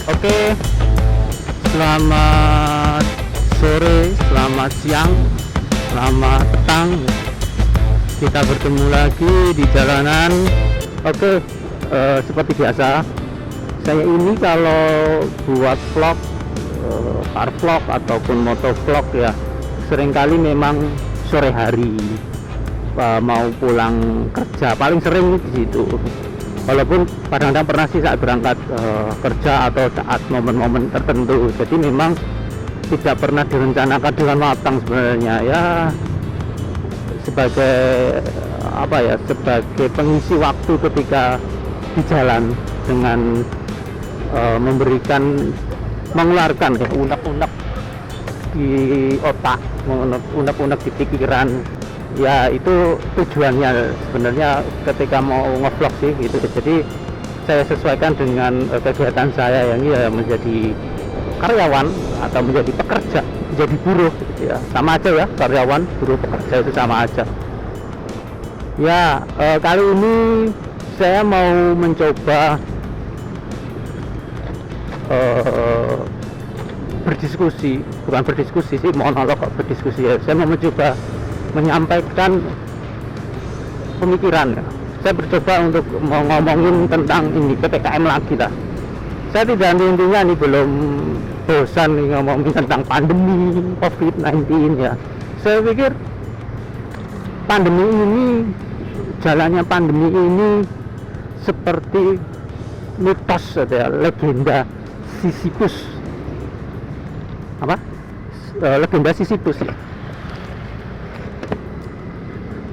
Oke, selamat sore, selamat siang, selamat petang. Kita bertemu lagi di jalanan. Oke, seperti biasa, saya ini kalau buat vlog, car vlog ataupun moto vlog ya, seringkali memang sore hari, mau pulang kerja, paling sering di situ. Walaupun kadang-kadang pernah sih saat berangkat kerja atau saat momen-momen tertentu. Jadi memang tidak pernah direncanakan dengan matang sebenarnya ya, sebagai sebagai pengisi waktu ketika di jalan dengan mengeluarkan ya unek-unek di otak, unek-unek di pikiran. Ya itu tujuannya sebenarnya ketika mau ngevlog sih gitu. Jadi saya sesuaikan dengan kegiatan saya yang ya menjadi karyawan atau menjadi pekerja, menjadi buruh gitu ya. Sama aja ya, karyawan, buruh, pekerja itu sama aja. Ya, kali ini saya mau mencoba berdiskusi, bukan berdiskusi sih, monolog kok berdiskusi ya. Saya mau mencoba menyampaikan pemikiran ya. Saya bercoba untuk ngomongin tentang ini PPKM lagi lah. Saya tidak intinya nih belum bosan nih ngomongin tentang pandemi COVID-19 ya. Saya pikir pandemi ini, jalannya pandemi ini seperti mitos ya, legenda Sisyphus. Legenda Sisyphus ya.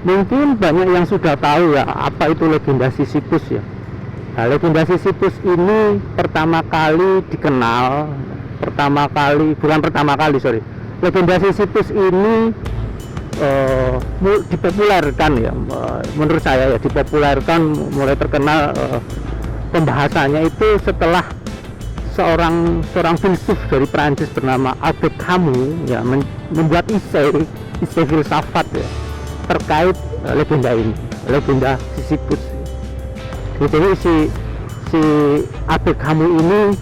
Mungkin banyak yang sudah tahu ya apa itu legenda Sisyphus ya. Nah, legenda Sisyphus ini pertama kali dikenal, legenda Sisyphus ini dipopulerkan ya, menurut saya ya, dipopulerkan, mulai terkenal pembahasannya itu setelah seorang filsuf dari Prancis bernama Albert Camus ya membuat esai filsafat ya terkait legenda ini, legenda Sisyphus. Jadi si Albert Camus ini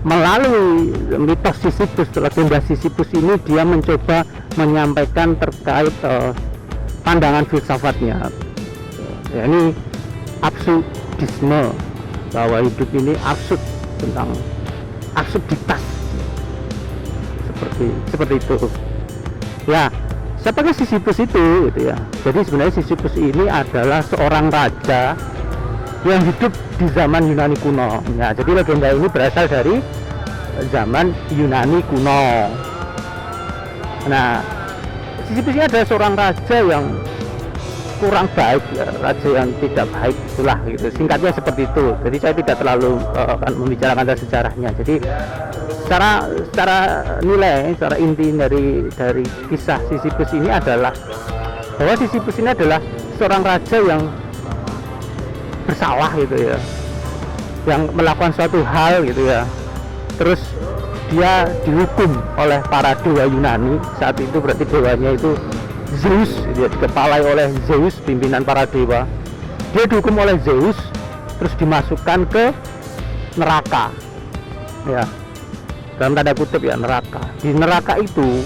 melalui mitos Sisyphus, legenda Sisyphus ini dia mencoba menyampaikan terkait pandangan filsafatnya. Ya, ini absurdisme, bahwa hidup ini absurd, tentang absurditas, seperti itu. Ya, siapakah Sisyphus itu gitu ya. Jadi sebenarnya Sisyphus ini adalah seorang raja yang hidup di zaman Yunani kuno ya. Jadi legenda ini berasal dari zaman Yunani kuno. Nah, Sisyphus ini adalah seorang raja yang kurang baik ya, raja yang tidak baik, itulah gitu, singkatnya seperti itu. Jadi saya tidak terlalu akan membicarakan sejarahnya. Jadi secara nilai, secara inti dari kisah Sisyphus ini adalah bahwa Sisyphus ini adalah seorang raja yang bersalah gitu ya, yang melakukan suatu hal gitu ya, terus dia dihukum oleh para dewa Yunani. Saat itu berarti dewanya itu Zeus, dia dikepalai oleh Zeus, pimpinan para dewa. Dia dihukum oleh Zeus, terus dimasukkan ke neraka ya, dalam tanda kutip ya, neraka. Di neraka itu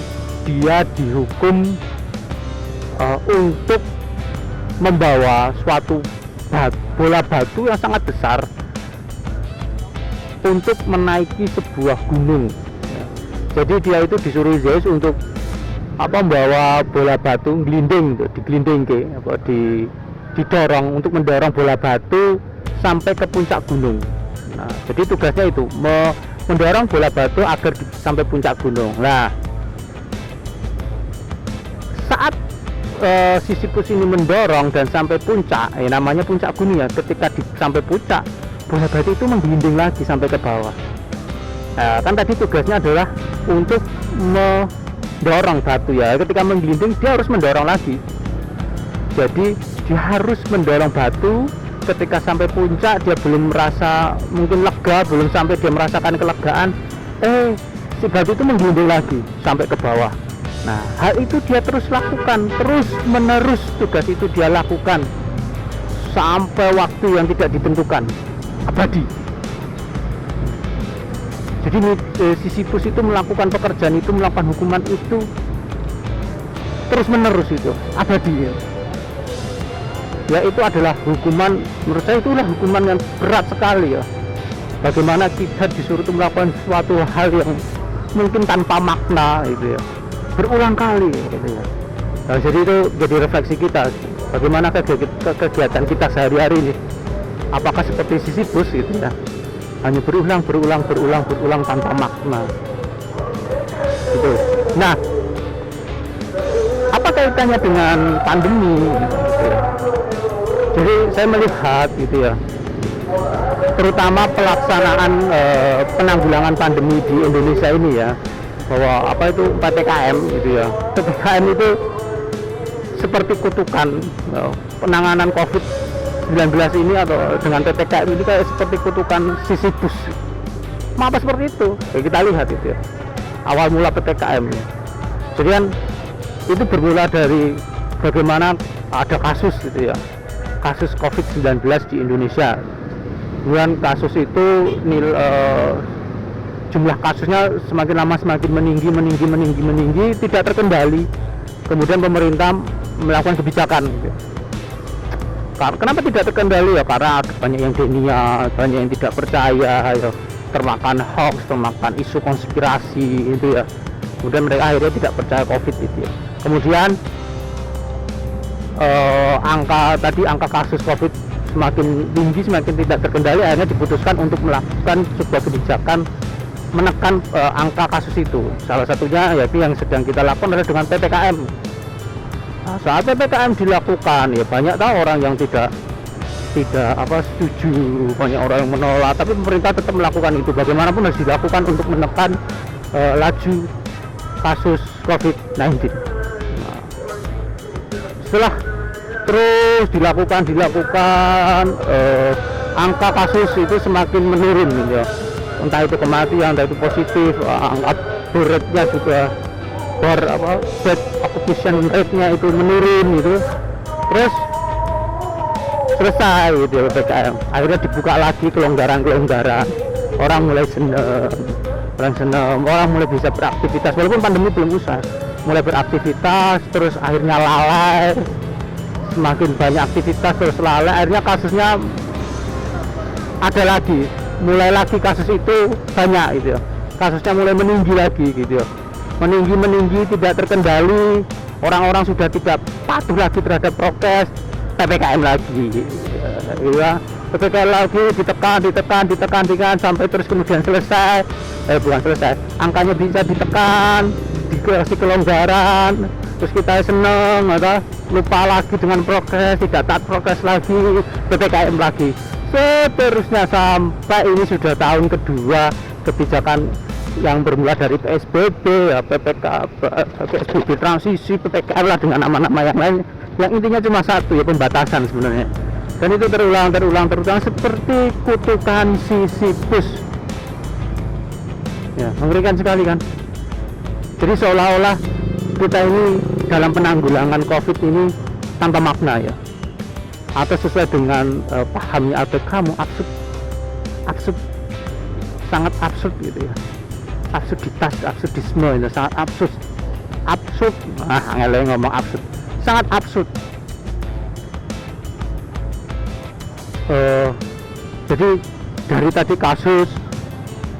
dia dihukum untuk membawa suatu bola batu yang sangat besar untuk menaiki sebuah gunung ya. Jadi dia itu disuruh Zeus untuk membawa bola batu gelinding, didorong untuk mendorong bola batu sampai ke puncak gunung. Nah, jadi tugasnya itu mendorong bola batu agar sampai puncak gunung. Nah, saat Sisyphus ini mendorong dan sampai puncak, namanya puncak gunung ya, ketika sampai puncak, bola batu itu menggelinding lagi sampai ke bawah. Nah, kan tadi tugasnya adalah untuk mendorong batu ya, ketika menggelinding dia harus mendorong lagi. Jadi dia harus mendorong batu. Ketika sampai puncak dia belum merasa mungkin lega, belum sampai dia merasakan kelegaan, si batu itu menggelinding lagi sampai ke bawah. Nah, hal itu dia terus lakukan, terus menerus tugas itu dia lakukan sampai waktu yang tidak ditentukan, abadi. Jadi Sisyphus itu melakukan pekerjaan itu, melakukan hukuman itu terus menerus, itu abadi ya. Ya itu adalah hukuman, menurut saya itulah hukuman yang berat sekali ya. Bagaimana kita disuruh melakukan suatu hal yang mungkin tanpa makna itu ya, berulang kali gitu ya. Nah, jadi itu jadi refleksi kita, bagaimana kegiatan kita sehari-hari ini, apakah seperti Sisyphus gitu ya, hanya berulang tanpa makna gitu. Nah, apa kaitannya dengan pandemi gitu ya? Jadi saya melihat gitu ya, terutama pelaksanaan penanggulangan pandemi di Indonesia ini ya, bahwa apa itu PPKM gitu ya. PPKM itu seperti kutukan penanganan COVID-19 ini, atau dengan PPKM ini kayak seperti kutukan Sisyphus. Mengapa seperti itu? Ya, kita lihat itu ya, awal mula PPKM. Jadi kan itu bermula dari bagaimana ada kasus gitu ya, kasus COVID-19 di Indonesia. Kemudian kasus itu jumlah kasusnya semakin lama semakin meninggi, tidak terkendali. Kemudian pemerintah melakukan kebijakan gitu. Kenapa tidak terkendali ya? Karena banyak yang denial, banyak yang tidak percaya ya, termakan hoax, termakan isu konspirasi itu ya. Kemudian mereka akhirnya tidak percaya COVID itu ya. Kemudian angka kasus COVID semakin tinggi, semakin tidak terkendali, akhirnya diputuskan untuk melakukan sebuah kebijakan menekan angka kasus itu. Salah satunya yaitu yang sedang kita lakukan adalah dengan PPKM. Nah, saat PPKM dilakukan ya banyak orang yang tidak setuju, banyak orang yang menolak, tapi pemerintah tetap melakukan itu. Bagaimanapun harus dilakukan untuk menekan laju kasus COVID-19. Nah, setelah terus dilakukan angka kasus itu semakin menurun gitu ya. Entah itu kematian, entah itu positif, angka rate-nya juga bed occupation rate-nya itu menurun gitu. Terus selesai gitu ya PPKM. Akhirnya dibuka lagi kelonggaran, orang mulai seneng, orang mulai bisa beraktivitas walaupun pandemi belum usai, mulai beraktivitas, terus akhirnya lalai, semakin banyak aktivitas terus lalai, akhirnya kasusnya ada lagi, mulai lagi kasus itu banyak gitu ya, kasusnya mulai meninggi lagi gitu ya, meninggi tidak terkendali, orang-orang sudah tidak patuh lagi terhadap prokes, PPKM lagi ya, PPKM lagi ditekan sampai terus kemudian selesai, bukan selesai, angkanya bisa ditekan, dikasih kelonggaran, terus kita seneng atau lupa lagi dengan prokes, tidak taat prokes lagi, PPKM lagi, seterusnya sampai ini sudah tahun kedua kebijakan yang bermula dari PSBB ya, PSBB transisi, PPKM lah dengan nama-nama yang lain, yang intinya cuma satu ya, pembatasan sebenarnya. Dan itu terulang seperti kutukan Sisyphus ya, mengerikan sekali kan. Jadi seolah-olah kita ini dalam penanggulangan COVID ini tanpa makna ya, atau sesuai dengan pahamnya kamu absurd, sangat absurd gitu ya, absurdisme itu sangat absurd, ngomong absurd, sangat absurd. Jadi dari tadi kasus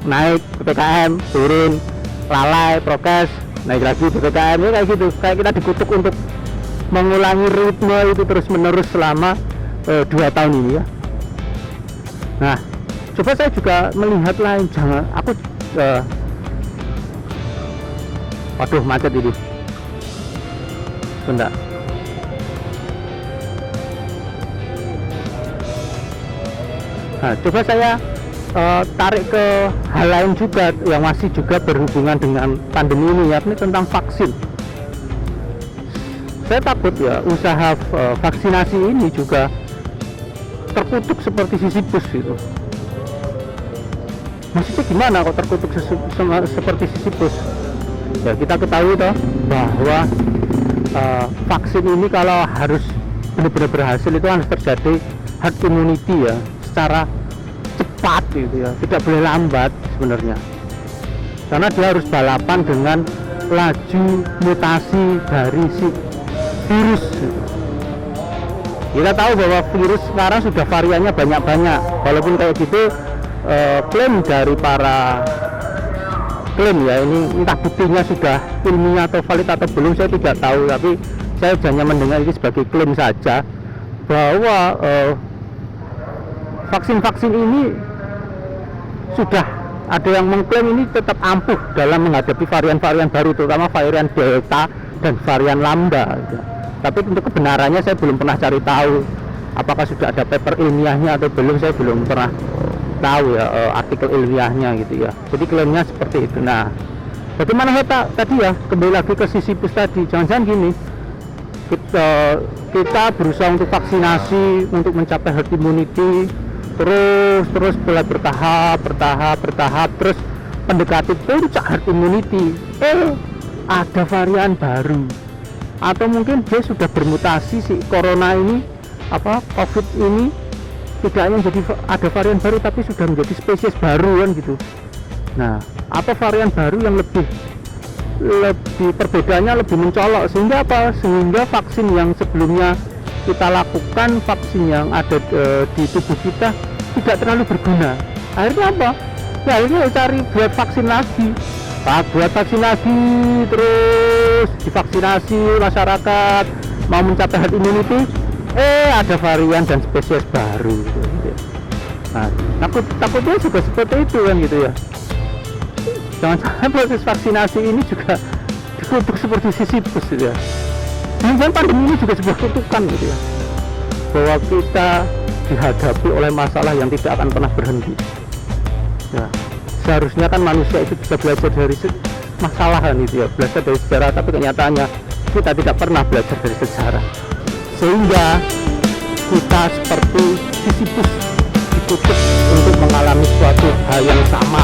naik, PPKM turun, lalai prokes, naik lagi PPKM, ya kayak gitu, kayak kita dikutuk untuk mengulangi ritme itu terus menerus selama 2 tahun ini ya. Nah, coba saya juga melihat lain, jangan aku waduh macet ini, sebentar. Nah, coba saya tarik ke hal lain juga yang masih juga berhubungan dengan pandemi ini, yakni tentang vaksin. Saya takut ya usaha vaksinasi ini juga terkutuk seperti Sisyphus gitu. Maksudnya gimana kok terkutuk seperti Sisyphus? Ya kita ketahui toh bahwa vaksin ini kalau harus benar-benar berhasil itu harus terjadi herd immunity ya, secara cepat gitu ya, tidak boleh lambat sebenarnya. karena dia harus balapan dengan laju mutasi dari si virus. Kita tahu bahwa virus sekarang sudah variannya banyak-banyak, walaupun kayak gitu klaim dari para klaim ya, ini entah buktinya sudah ilmiah atau valid atau belum saya tidak tahu, tapi saya hanya mendengar ini sebagai klaim saja bahwa vaksin-vaksin ini sudah ada yang mengklaim ini tetap ampuh dalam menghadapi varian-varian baru, terutama varian Delta dan varian Lambda gitu. Tapi untuk kebenarannya saya belum pernah cari tahu apakah sudah ada paper ilmiahnya atau belum, saya belum pernah tahu ya artikel ilmiahnya gitu ya. Jadi klaimnya seperti itu. Nah, bagaimana tadi ya, kembali lagi ke Sisyphus tadi, jangan-jangan gini, kita berusaha untuk vaksinasi untuk mencapai herd immunity, terus bertahap, terus mendekati puncak herd immunity, ada varian baru, atau mungkin dia sudah bermutasi si corona ini, COVID ini tidak hanya menjadi ada varian baru, tapi sudah menjadi spesies baru kan gitu. Nah, apa varian baru yang lebih perbedaannya lebih mencolok, sehingga sehingga vaksin yang sebelumnya kita lakukan, vaksin yang ada di tubuh kita tidak terlalu berguna. Akhirnya apa? Ya akhirnya cari buat vaksin lagi, terus divaksinasi masyarakat mau mencapai herd immunity, ada varian dan spesies baru gitu. Nah, takutnya juga seperti itu kan gitu ya. Jangan-jangan proses vaksinasi ini juga dikutuk seperti Sisyphus gitu ya. Jangan pandemi ini juga sebuah kutukan gitu ya, bahwa kita dihadapi oleh masalah yang tidak akan pernah berhenti ya. Seharusnya kan manusia itu bisa belajar dari masalah gitu ya, belajar dari sejarah, tapi kenyataannya kita tidak pernah belajar dari sejarah, sehingga kita seperti Sisyphus dikutuk untuk mengalami suatu hal yang sama